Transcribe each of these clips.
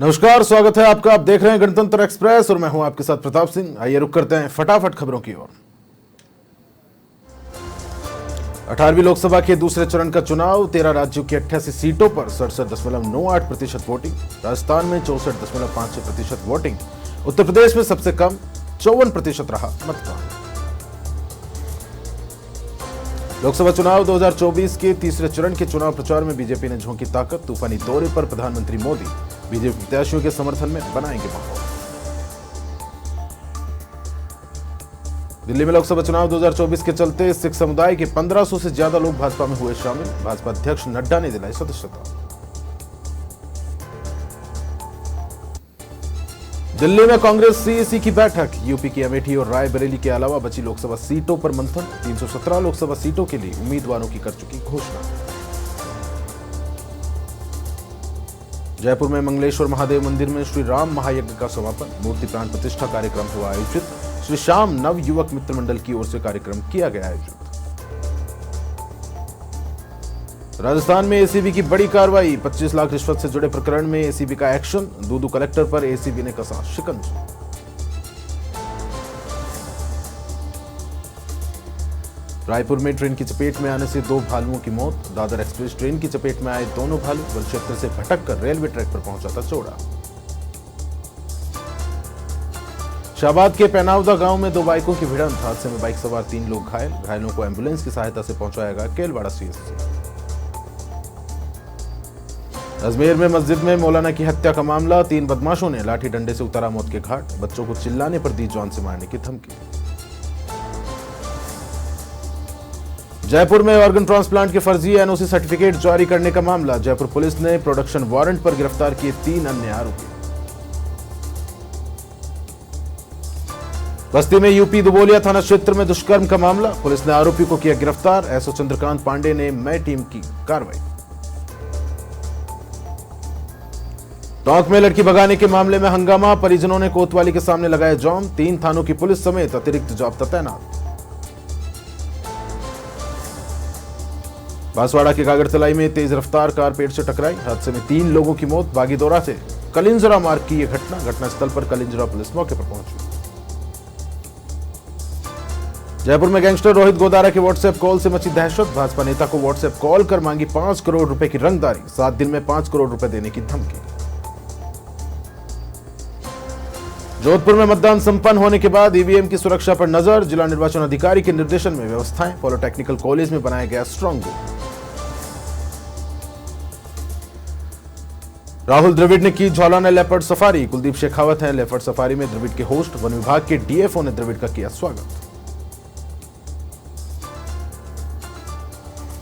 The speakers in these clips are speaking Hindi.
नमस्कार, स्वागत है आपका। आप देख रहे हैं गणतंत्र एक्सप्रेस और मैं हूं आपके साथ प्रताप सिंह। आइए रुक करते हैं फटाफट खबरों की ओर। 18वीं लोकसभा के दूसरे चरण का चुनाव, 13 राज्यों की 88 सीटों पर 67.98% वोटिंग। राजस्थान में 64.56% वोटिंग। उत्तर प्रदेश में सबसे कम 54% रहा मतदान। लोकसभा चुनाव 2024 के तीसरे चरण के चुनाव प्रचार में बीजेपी ने झोंकी ताकत। तूफानी दौरे पर प्रधानमंत्री मोदी बीजेपी प्रत्याशियों के समर्थन में बनाएंगे माहौल। दिल्ली में लोकसभा चुनाव 2024 के चलते सिख समुदाय के 1500 से ज्यादा लोग भाजपा में हुए शामिल। भाजपा अध्यक्ष नड्डा ने दिलाई सदस्यता। दिल्ली में कांग्रेस सीएसी की बैठक। यूपी की अमेठी और रायबरेली के अलावा बची लोकसभा सीटों पर मंथन। 317 लोकसभा सीटों के लिए उम्मीदवारों की कर चुकी घोषणा। जयपुर में मंगलेश्वर महादेव मंदिर में श्री राम महायज्ञ का समापन। मूर्ति प्राण प्रतिष्ठा कार्यक्रम हुआ आयोजित। श्री श्याम नव युवक मित्र मंडल की ओर से कार्यक्रम किया गया आयोजित। राजस्थान में एसीबी की बड़ी कार्रवाई। 25 लाख रिश्वत से जुड़े प्रकरण में एसीबी का एक्शन। दूदू कलेक्टर पर एसीबी ने कसा शिकंजा। रायपुर में ट्रेन की चपेट में आने से 2 भालुओं की मौत। दादर एक्सप्रेस ट्रेन की चपेट में आए दोनों भालू वन क्षेत्र से भटककर रेलवे ट्रैक पर पहुंचा था चौड़ा। शाहबाद के पैनावदा गांव में 2 बाइकों की भिड़ंत। हादसे में बाइक सवार 3 लोग घायल। घायलों को एम्बुलेंस की सहायता से पहुंचाया गया केलवाड़ा सीएचसी। अजमेर में मस्जिद में मौलाना की हत्या का मामला। 3 बदमाशों ने लाठी डंडे से उतारा मौत के घाट। बच्चों को चिल्लाने पर दी जान से मारने की धमकी। जयपुर में ऑर्गन ट्रांसप्लांट के फर्जी एनओसी सर्टिफिकेट जारी करने का मामला। जयपुर पुलिस ने प्रोडक्शन वारंट पर गिरफ्तार किए 3 अन्य आरोपी। बस्ती में यूपी दुबोलिया थाना क्षेत्र में दुष्कर्म का मामला। पुलिस ने आरोपी को किया गिरफ्तार। एसओ चंद्रकांत पांडे ने मई टीम की कार्रवाई। टोंक में लड़की भगाने के मामले में हंगामा। परिजनों ने कोतवाली के सामने लगाया जाम। 3 थानों की पुलिस समेत अतिरिक्त जाब्ता तैनात। बांसवाड़ा के कागड़तलाई में तेज रफ्तार कार पेड़ से टकराई। हादसे में 3 लोगों की मौत। बागीदोरा से कलिंजरा मार्ग की यह घटना। घटनास्थल पर कलिंजरा पुलिस मौके पर पहुंची। जयपुर में गैंगस्टर रोहित गोदारा के व्हाट्सएप कॉल से मची दहशत। भाजपा नेता को व्हाट्सएप कॉल कर मांगी 5 करोड़ रुपए की रंगदारी। 7 दिन में 5 करोड़ रुपए देने की धमकी। जोधपुर में मतदान संपन्न होने के बाद ईवीएम की सुरक्षा पर नजर। जिला निर्वाचन अधिकारी के निर्देशन में व्यवस्थाएं। पॉलिटेक्निकल कॉलेज में बनाया गया स्ट्रांग रूम। राहुल द्रविड़ ने की झौलाना लेपर्ड सफारी। कुलदीप शेखावत है लेपर्ड सफारी में द्रविड़ के होस्ट। वन विभाग के डीएफओ ने द्रविड़ का किया स्वागत।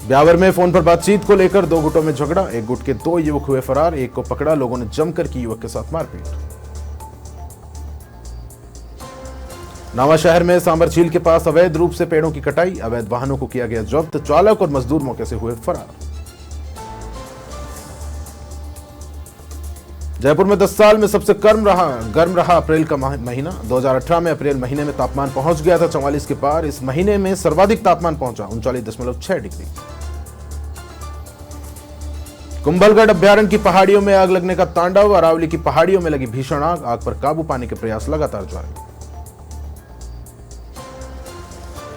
ब्यावर में फोन पर बातचीत को लेकर 2 गुटों में झगड़ा। एक गुट के 2 युवक हुए फरार। एक को पकड़ा। लोगों ने जमकर की युवक के साथ मारपीट। नावा शहर में सांबर झील के पास अवैध रूप से पेड़ों की कटाई। अवैध वाहनों को किया गया जब्त। चालक और मजदूर मौके से हुए फरार। जयपुर में 10 साल में सबसे गर्म रहा अप्रैल का महीना। 2018 में अप्रैल महीने में तापमान पहुंच गया था 44 के पार। इस महीने में सर्वाधिक तापमान पहुंचा 39.6 डिग्री। कुंभलगढ़ अभ्यारण्य की पहाड़ियों में आग लगने का तांडव। अरावली की पहाड़ियों में लगी भीषण आग। आग पर काबू पाने के प्रयास लगातार जारी।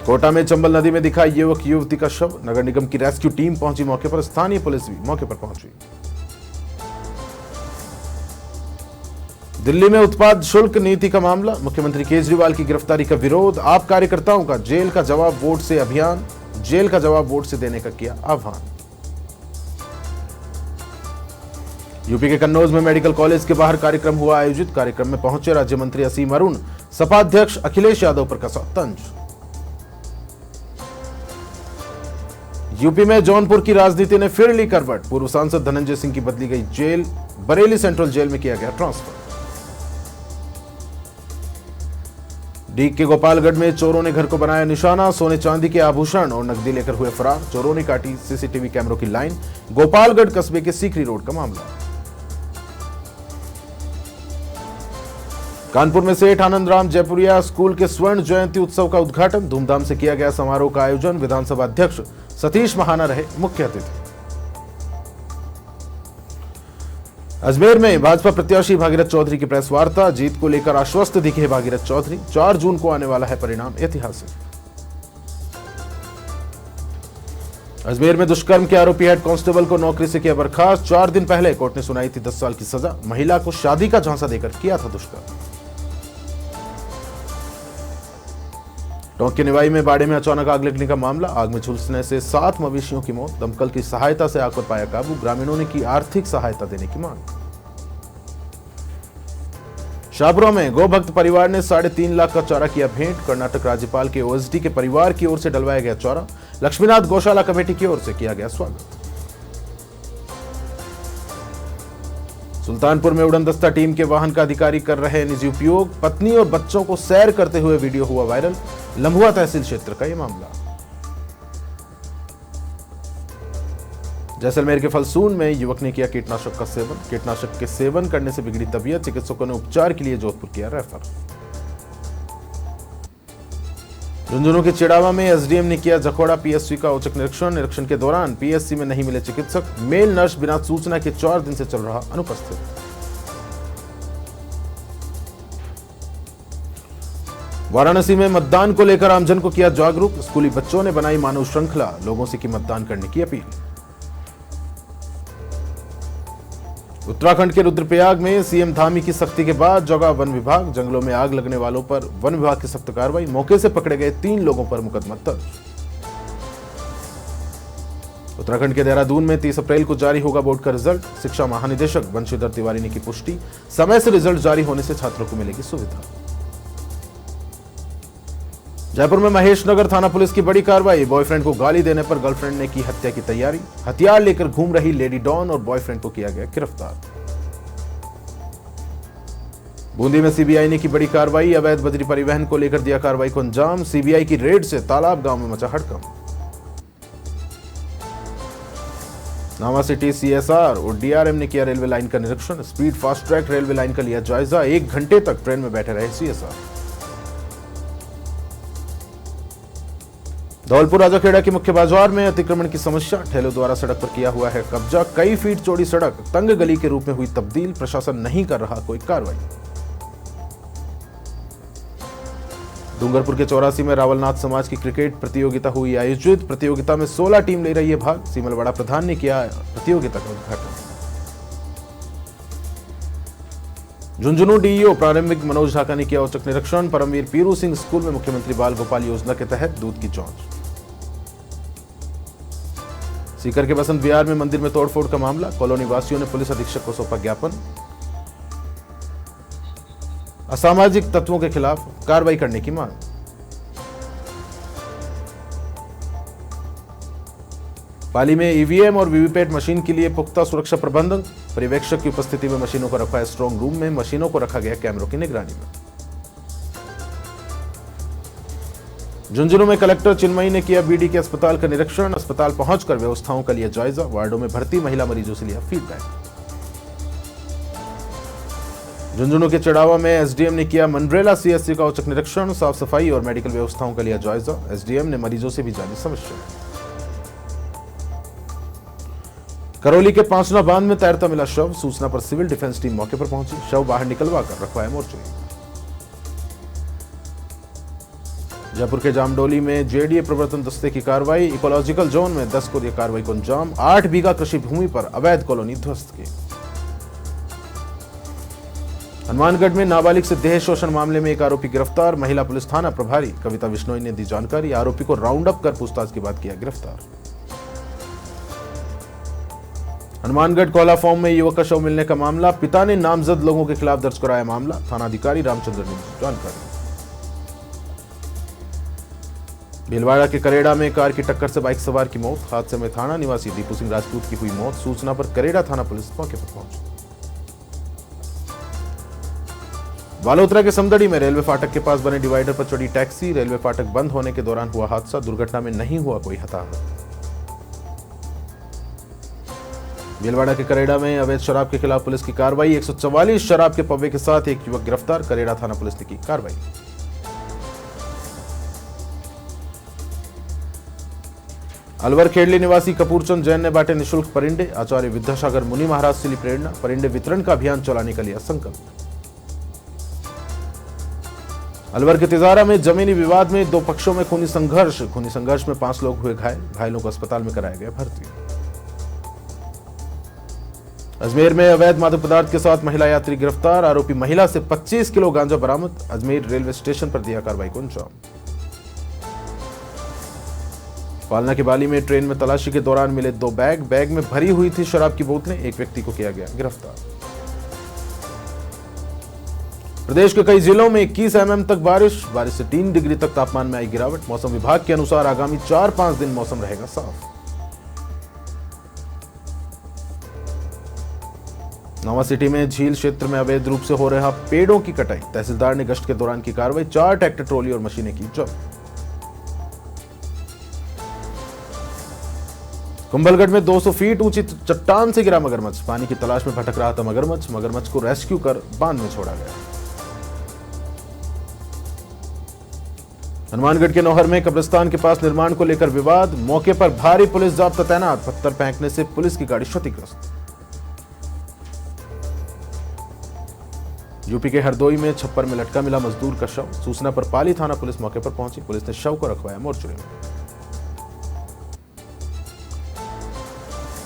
कोटा में चंबल नदी में दिखा युवक युवती का शव। नगर निगम की रेस्क्यू टीम पहुंची मौके पर। स्थानीय पुलिस भी मौके पर पहुंची। दिल्ली में उत्पाद शुल्क नीति का मामला। मुख्यमंत्री केजरीवाल की गिरफ्तारी का विरोध। आप कार्यकर्ताओं का जेल का जवाब वोट से अभियान। जेल का जवाब वोट से देने का किया आह्वान। यूपी के कन्नौज में मेडिकल कॉलेज के बाहर कार्यक्रम हुआ आयोजित। कार्यक्रम में पहुंचे राज्य मंत्री असीम अरुण। सपा अध्यक्ष अखिलेश यादव पर कसा तंज। यूपी में जौनपुर की राजनीति ने फिर ली करवट। पूर्व सांसद धनंजय सिंह की बदली गई जेल। बरेली सेंट्रल जेल में किया गया ट्रांसफर। डीग के गोपालगढ़ में चोरों ने घर को बनाया निशाना। सोने चांदी के आभूषण और नकदी लेकर हुए फरार। चोरों ने काटी सीसीटीवी कैमरों की लाइन। गोपालगढ़ कस्बे के सीकरी रोड का मामला। कानपुर में सेठ आनंद राम जयपुरिया स्कूल के स्वर्ण जयंती उत्सव का उद्घाटन। धूमधाम से किया गया समारोह का आयोजन। विधानसभा अध्यक्ष सतीश महाना रहे मुख्य अतिथि। अजमेर में भाजपा प्रत्याशी भागीरथ चौधरी की प्रेस वार्ता, जीत को लेकर आश्वस्त दिखे भागीरथ चौधरी। 4 जून को आने वाला है परिणाम ऐतिहासिक। अजमेर में दुष्कर्म के आरोपी हेड कांस्टेबल को नौकरी से किया बर्खास्त। 4 दिन पहले कोर्ट ने सुनाई थी 10 साल की सजा। महिला को शादी का झांसा देकर किया था दुष्कर्म। टोंक के निवाई में बाड़े में अचानक आग लगने का मामला, आग में झुलसने से 7 मवेशियों की मौत। दमकल की सहायता से आग पर पाया काबू। ग्रामीणों ने की आर्थिक सहायता देने की मांग। शाहपुरा में गोभक्त परिवार ने 3.5 लाख का चारा किया भेंट। कर्नाटक राज्यपाल के ओएसडी के परिवार की ओर से डलवाया गया चारा। लक्ष्मीनाथ गौशाला कमेटी की ओर से किया गया स्वागत। सुल्तानपुर में उड़नदस्ता टीम के वाहन का अधिकारी कर रहे निजी उपयोग। पत्नी और बच्चों को सैर करते हुए वीडियो हुआ वायरल। लम्हुआ तहसील क्षेत्र का यह मामला। जैसलमेर के फलसून में युवक ने किया कीटनाशक का सेवन। कीटनाशक के सेवन करने से बिगड़ी तबीयत, चिकित्सकों ने उपचार के लिए जोधपुर किया रेफर। झुंझुनू के चिड़ावा में एसडीएम ने किया जखोड़ा पीएससी का औचक निरीक्षण। निरीक्षण के दौरान पीएससी में नहीं मिले चिकित्सक। मेल नर्स बिना सूचना के 4 दिन से चल रहा अनुपस्थित। वाराणसी में मतदान को लेकर आमजन को किया जागरूक। स्कूली बच्चों ने बनाई मानव श्रृंखला, लोगों से की मतदान करने की अपील। उत्तराखंड के रुद्रप्रयाग में सीएम धामी की सख्ती के बाद जगा वन विभाग। जंगलों में आग लगने वालों पर वन विभाग की सख्त कार्रवाई। मौके से पकड़े गए 3 लोगों पर मुकदमा दर्ज। उत्तराखंड के देहरादून में 30 अप्रैल को जारी होगा बोर्ड का रिजल्ट। शिक्षा महानिदेशक बंशीधर तिवारी ने की पुष्टि। समय से रिजल्ट जारी होने से छात्रों को मिलेगी सुविधा। जयपुर में महेश नगर थाना पुलिस की बड़ी कार्रवाई। बॉयफ्रेंड को गाली देने पर गर्लफ्रेंड ने की हत्या की तैयारी। हथियार लेकर घूम रही लेडी डॉन और बॉयफ्रेंड को किया गया गिरफ्तार। बूंदी में सीबीआई ने की बड़ी कार्रवाई। अवैध बजरी परिवहन को लेकर दिया कार्रवाई को अंजाम। सीबीआई की रेड से तालाब गांव में मचा हड़कंप। नावा सिटी सीएसआर और डीआरएम ने किया रेलवे लाइन का निरीक्षण। Speed fast track railway line का लिया जायजा। 1 घंटे तक ट्रेन में बैठे रहे सीएसआर। धौलपुर राजाखेड़ा की मुख्य बाजार में अतिक्रमण की समस्या। ठेलों द्वारा सड़क पर किया हुआ है कब्जा। कई फीट चौड़ी सड़क तंग गली के रूप में हुई तब्दील। प्रशासन नहीं कर रहा कोई कार्रवाई। डूंगरपुर के 84 में रावलनाथ समाज की क्रिकेट प्रतियोगिता हुई आयोजित। प्रतियोगिता में 16 टीम ले रही है भाग। सीमलवाड़ा प्रधान ने किया प्रतियोगिता का उद्घाटन। झुंझुनू डीईओ प्रारंभिक मनोज ढाका ने किया औचक निरीक्षण। परमवीर पीरू सिंह स्कूल में मुख्यमंत्री बाल गोपाल योजना के तहत दूध की जांच। सीकर के बसंत विहार में मंदिर में तोड़फोड़ का मामला। कॉलोनी वासियों ने पुलिस अधीक्षक को सौंपा ज्ञापन। असामाजिक तत्वों के खिलाफ कार्रवाई करने की मांग। पाली में ईवीएम और वीवीपैट मशीन के लिए पुख्ता सुरक्षा प्रबंधन। पर्यवेक्षक की उपस्थिति में मशीनों को रखा है स्ट्रांग रूम में। मशीनों को रखा गया कैमरों की निगरानी में। झुंझुनू में कलेक्टर चिन्मयी ने किया बीडी के अस्पताल का निरीक्षण। अस्पताल पहुंचकर व्यवस्थाओं का लिया जायजा। वार्डों में भर्ती महिला मरीजों से लिया फीडबैक। झुंझुनू के चढ़ावा में एसडीएम ने किया मनरेला सीएससी का औचक निरीक्षण। साफ सफाई और मेडिकल व्यवस्थाओं का लिया जायजा। एसडीएम ने मरीजों से भी जानी समस्या। करौली के पांचना बांध में तैरता मिला शव। सूचना पर सिविल डिफेंस टीम मौके पर पहुंची। शव बाहर निकलवा कर रखवाया मोर्चरी। जयपुर के जामडोली में जेडीए प्रवर्तन दस्ते की कार्रवाई। इकोलॉजिकल जोन में 10 को दिया कार्रवाई को अंजाम। 8 बीघा कृषि भूमि पर अवैध कॉलोनी ध्वस्त की। हनुमानगढ़ में नाबालिग से देह शोषण मामले में एक आरोपी गिरफ्तार। महिला पुलिस थाना प्रभारी कविता बिश्नोई ने दी जानकारी। आरोपी को राउंड अप कर पूछताछ के बाद किया गिरफ्तार। हनुमानगढ़ कोला फॉर्म में युवक का शव मिलने का मामला। पिता ने नामजद लोगों के खिलाफ दर्ज कराया मामला। थानाधिकारी रामचंद्र ने दी जानकारी। भीलवाड़ा के करेड़ा में कार की टक्कर से बाइक सवार की मौत। हादसे में थाना निवासी दीपू सिंह राजपूत की हुई मौत। सूचना पर करेड़ा थाना पुलिस मौके पर पहुंची। बालोतरा के समदड़ी में रेलवे फाटक के पास बने डिवाइडर पर चढ़ी टैक्सी। रेलवे फाटक बंद होने के दौरान हुआ हादसा। दुर्घटना में नहीं हुआ कोई हताहत। भीलवाड़ा के करेड़ा में अवैध शराब के खिलाफ पुलिस की कार्रवाई। 144 शराब के पव्वे के साथ एक युवक गिरफ्तार। करेड़ा थाना पुलिस ने की कार्रवाई। अलवर खेड़ली निवासी कपूरचंद जैन ने बांटे निशुल्क परिंदे। आचार्य विद्यासागर मुनि महाराज से ली प्रेरणा। परिंदे वितरण का अभियान चलाने का लिया संकल्प। अलवर के तिजारा में जमीनी विवाद में दो पक्षों में खूनी संघर्ष में 5 लोग हुए घायलों को अस्पताल में कराया गया भर्ती। अजमेर में अवैध मादक पदार्थ के साथ महिला यात्री गिरफ्तार। आरोपी महिला से 25 किलो गांजा बरामद। अजमेर रेलवे स्टेशन पर दिया कार्रवाई को अंजाम। पालना के बाली में ट्रेन में तलाशी के दौरान मिले 2 बैग में भरी हुई थी शराब की बोतलें। एक व्यक्ति को किया गया गिरफ्तार। प्रदेश के कई जिलों में 21 mm तक बारिश से 3 डिग्री तक तापमान में आई गिरावट। मौसम विभाग के अनुसार आगामी 4-5 दिन मौसम रहेगा साफ। नवा सिटी में झील क्षेत्र में अवैध रूप से हो रहा पेड़ों की कटाई। तहसीलदार ने गश्त के दौरान की कार्रवाई। 4 ट्रैक्टर ट्रॉली और मशीनें की जब्त। कुंभलगढ़ में 200 फीट ऊंची चट्टान से गिरा मगरमच्छ। पानी की तलाश में भटक रहा था मगरमच्छ को रेस्क्यू कर बांध में छोड़ा गया। हनुमानगढ़ के नौहर में कब्रिस्तान के पास निर्माण को लेकर विवाद। मौके पर भारी पुलिस जाब्ता तैनात। पत्थर फेंकने से पुलिस की गाड़ी क्षतिग्रस्त। यूपी के हरदोई में छप्पर में लटका मिला मजदूर का शव। सूचना पर पाली थाना पुलिस मौके पर पहुंची। पुलिस ने शव को रखवाया मोर्चरी में।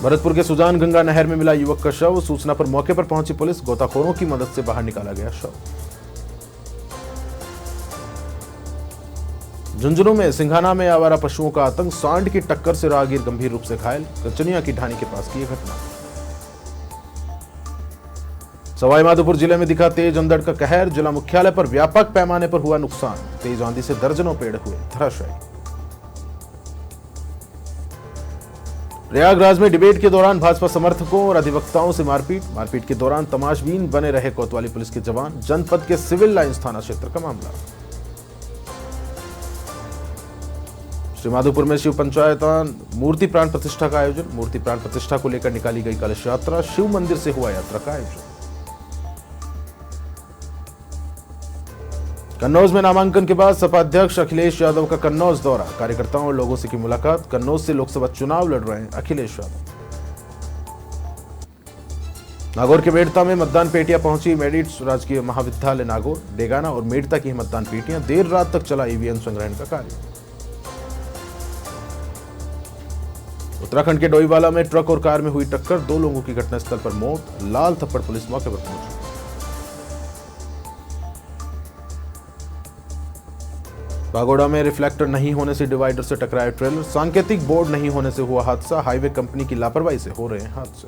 भरतपुर के सुजान गंगा नहर में मिला युवक का शव। सूचना पर मौके पर पहुंची पुलिस। गोताखोरों की मदद से बाहर निकाला गया शव। झुंझुनू में सिंघाना में आवारा पशुओं का आतंक। सांड की टक्कर से राहगीर गंभीर रूप से घायल। कचनिया की ढानी के पास की यह घटना। सवाईमाधोपुर जिले में दिखा तेज अंधड़ का कहर। जिला मुख्यालय पर व्यापक पैमाने पर हुआ नुकसान। तेज आंधी से दर्जनों पेड़ हुए धराशायी। प्रयागराज में डिबेट के दौरान भाजपा समर्थकों और अधिवक्ताओं से मारपीट के दौरान तमाशबीन बने रहे कोतवाली पुलिस के जवान। जनपद के सिविल लाइंस थाना क्षेत्र का मामला। श्रीमाधोपुर में शिव पंचायतान मूर्ति प्राण प्रतिष्ठा का आयोजन। मूर्ति प्राण प्रतिष्ठा को लेकर निकाली गई कलश यात्रा। शिव मंदिर से हुआ यात्रा का आयोजन। कन्नौज में नामांकन के बाद सपा अध्यक्ष अखिलेश यादव का कन्नौज दौरा। कार्यकर्ताओं और लोगों से की मुलाकात। कन्नौज से लोकसभा चुनाव लड़ रहे हैं अखिलेश यादव। नागौर के मेड़ता में मतदान पेटियां पहुंची। मेडिट्स राजकीय महाविद्यालय नागौर, डेगाना और मेड़ता की मतदान पेटियां। देर रात तक चला ईवीएम संग्रहण का कार्य। उत्तराखंड के डोईवाला में ट्रक और कार में हुई टक्कर। 2 लोगों की घटनास्थल पर मौत। लाल थप्पड़ पुलिस मौके पर पहुंची। बागोड़ा में रिफ्लेक्टर नहीं होने से डिवाइडर से टकराया ट्रेलर। सांकेतिक बोर्ड नहीं होने से हुआ हादसा। हाईवे कंपनी की लापरवाही से हो रहे हैं हादसे।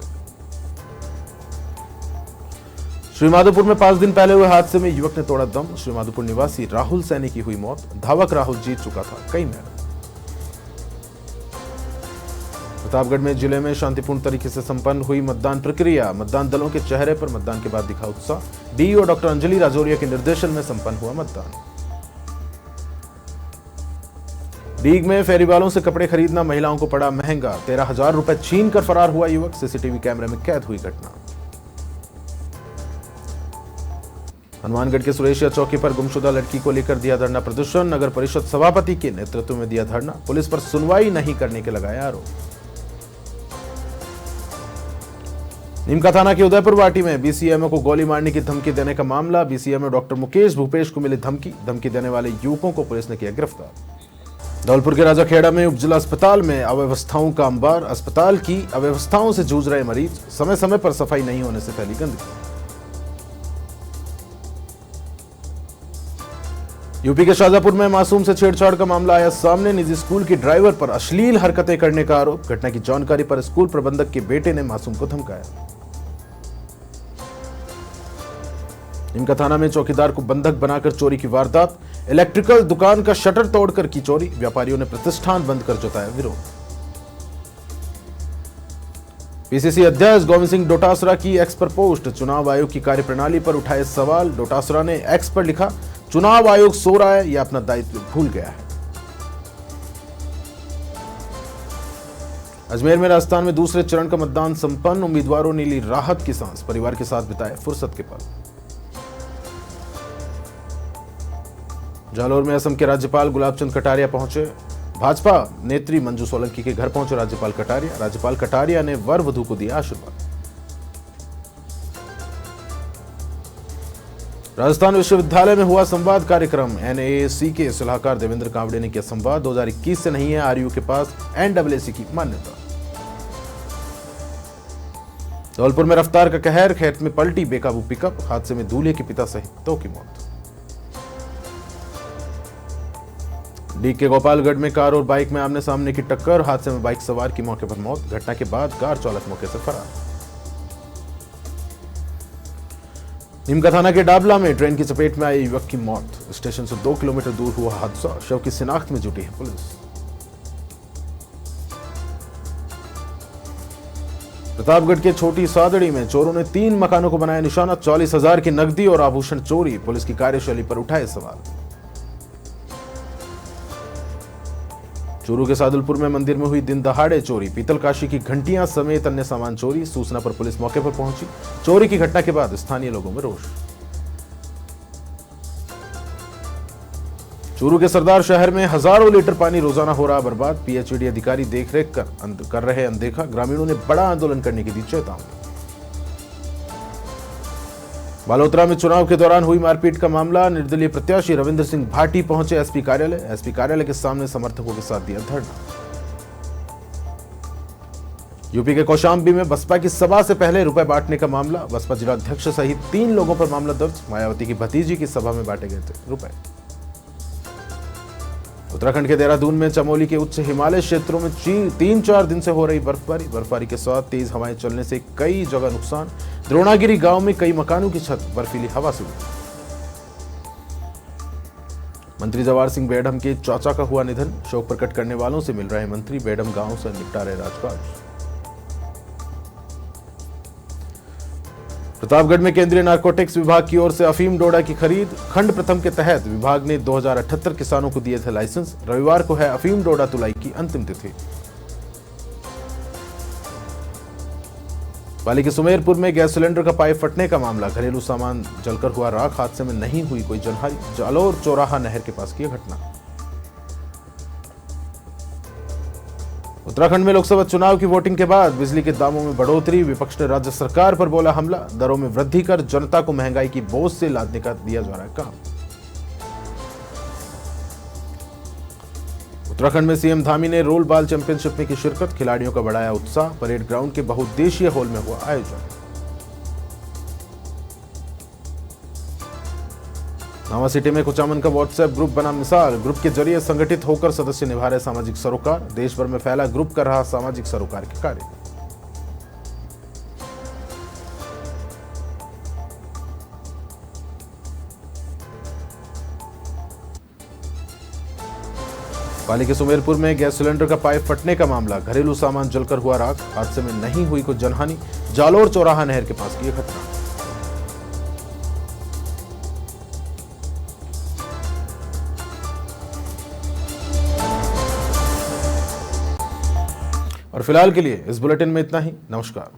श्रीमाधोपुर में 5 दिन पहले हुए हादसे में युवक ने तोड़ा दम। श्रीमाधोपुर निवासी राहुल सैनी की हुई मौत। धावक राहुल जीत चुका था कई मैच। प्रतापगढ़ में जिले में शांतिपूर्ण तरीके से संपन्न हुई मतदान प्रक्रिया। मतदान दलों के चेहरे पर मतदान के बाद दिखा उत्साह। डीईओ डॉक्टर अंजलि राजौरिया के निर्देशन में संपन्न हुआ मतदान। डीग में फेरी वालों से कपड़े खरीदना महिलाओं को पड़ा महंगा। 13,000 रुपए छीन कर फरार हुआ युवक। सीसीटीवी कैमरे में कैद हुई घटना। हनुमानगढ़ के सुरेशिया चौकी पर गुमशुदा लड़की को लेकर दिया धरना प्रदर्शन। नगर परिषद सभापति के नेतृत्व में दिया धरना। पुलिस पर सुनवाई नहीं करने के लगाया आरोप। नीमका थाना के उदयपुर वाटी में बीसीएमओ को गोली मारने की धमकी देने का मामला। बीसीएमओ डॉक्टर मुकेश भूपेश को मिली धमकी देने वाले युवकों को पुलिस ने किया गिरफ्तार। धौलपुर के राजाखेड़ा में उपजिला अस्पताल में अव्यवस्थाओं का अंबार। अस्पताल की अव्यवस्थाओं से जूझ रहे मरीज। समय समय पर सफाई नहीं होने से फैली गंदगी। यूपी के शाहजहांपुर में मासूम से छेड़छाड़ का मामला आया सामने। निजी स्कूल की ड्राइवर पर अश्लील हरकतें करने का आरोप। घटना की जानकारी पर स्कूल प्रबंधक के बेटे ने मासूम को धमकाया। नीमका थाना में चौकीदार को बंधक बनाकर चोरी की वारदात। इलेक्ट्रिकल दुकान का शटर तोड़कर की चोरी। व्यापारियों ने प्रतिष्ठान बंद कर जताया विरोध। पीसीसी अध्यक्ष गोविंद सिंह डोटासरा की एक्स पर पोस्ट। चुनाव आयोग की कार्यप्रणाली पर उठाए सवाल। डोटासरा ने एक्स पर लिखा, चुनाव आयोग सो रहा है या अपना दायित्व भूल गया है। अजमेर में राजस्थान में दूसरे चरण का मतदान संपन्न। उम्मीदवारों ने ली राहत की सांस। परिवार के साथ बिताए फुर्सत के पल। जालौर में असम के राज्यपाल गुलाबचंद कटारिया पहुंचे। भाजपा नेत्री मंजू सोलंकी के घर पहुंचे राज्यपाल कटारिया। राज्यपाल कटारिया ने वर वधू को दिया आशीर्वाद। राजस्थान विश्वविद्यालय में हुआ संवाद कार्यक्रम। एनएसी के सलाहकार देवेंद्र कावड़े ने किया संवाद। 2021 से नहीं है आरयू के पास एनडब्ल्यूएसी की मान्यता। धौलपुर में रफ्तार का कहर, खेत में पलटी बेकाबू पिकअप, हादसे में दूल्हे के पिता सहित 2 की मौत। डीग के गोपालगढ़ में कार और बाइक में आमने सामने की टक्कर, हादसे में बाइक सवार की मौके पर मौत। घटना के बाद कार चालक मौके से फरार। नीमका थाना के डाबला में ट्रेन की चपेट में आए युवक की मौत। स्टेशन से 2 किलोमीटर दूर हुआ हादसा, शव की शिनाख्त में जुटी है पुलिस। प्रतापगढ़ के छोटी सादड़ी में चोरों ने 3 मकानों को बनाया निशाना। 40,000 की नकदी और आभूषण चोरी, पुलिस की कार्यशैली पर उठाए सवाल। चूरू के सादुलपुर में मंदिर में हुई दिन दहाड़े चोरी, पीतल काशी की घंटियां समेत अन्य सामान चोरी। सूचना पर पुलिस मौके पर पहुंची। चोरी की घटना के बाद स्थानीय लोगों में रोष। चूरू के सरदार शहर में हजारों लीटर पानी रोजाना हो रहा बर्बाद। पीएचईडी अधिकारी देखरेख कर रहे अनदेखा। ग्रामीणों ने बड़ा आंदोलन करने की दी चेतावनी। बालोतरा में चुनाव के दौरान हुई मारपीट का मामला। निर्दलीय प्रत्याशी रविंद्र सिंह भाटी पहुंचे एसपी कार्यालय। एसपी कार्यालय के सामने समर्थकों के साथ दिया धरना। यूपी के कौशाम्बी में बसपा की सभा से पहले रुपए बांटने का मामला। बसपा जिलाध्यक्ष सहित 3 लोगों पर मामला दर्ज। मायावती की भतीजी की सभा में बांटे गए थे रुपए। उत्तराखंड के देहरादून में चमोली के उच्च हिमालय क्षेत्रों में 3-4 दिन से हो रही बर्फबारी के साथ तेज हवाएं चलने से कई जगह नुकसान। द्रोणागिरी गांव में कई मकानों की छत बर्फीली हवा से उड़ी। मंत्री जवाहर सिंह बेढ़म के चाचा का हुआ निधन। शोक प्रकट करने वालों से मिल रहे मंत्री। बेढ़म गांव से निपटा रहे राजकाज। प्रतापगढ़ में केंद्रीय नारकोटिक्स विभाग की ओर से अफीम डोडा की खरीद। खंड प्रथम के तहत विभाग ने 2078 किसानों को दिए थे लाइसेंस। रविवार को है अफीम डोडा तुलाई की अंतिम तिथि। पाली के सुमेरपुर में गैस सिलेंडर का पाइप फटने का मामला। घरेलू सामान जलकर हुआ राख, हादसे में नहीं हुई कोई जनहानि। जालोर चौराहा नहर के पास की घटना। उत्तराखंड में लोकसभा चुनाव की वोटिंग के बाद बिजली के दामों में बढ़ोतरी। विपक्ष ने राज्य सरकार पर बोला हमला। दरों में वृद्धि कर जनता को महंगाई की बोझ से लादने का दिया जा रहा है काम। उत्तराखंड में सीएम धामी ने रोल बॉल चैंपियनशिप में की शिरकत। खिलाड़ियों का बढ़ाया उत्साह। परेड ग्राउंड के बहुउद्देशीय हॉल में हुआ आयोजन। नावा सिटी में कुचामन का व्हाट्सएप ग्रुप बना मिसाल। ग्रुप के जरिए संगठित होकर सदस्य निभा रहे सामाजिक सरोकार। देश भर में फैला ग्रुप कर रहा सामाजिक सरोकार के कार्य। पाली के सुमेरपुर में गैस सिलेंडर का पाइप फटने का मामला। घरेलू सामान जलकर हुआ राख, हादसे में नहीं हुई कोई जनहानि। जालोर चौराहा नहर के पास की घटना। और फिलहाल के लिए इस बुलेटिन में इतना ही। नमस्कार।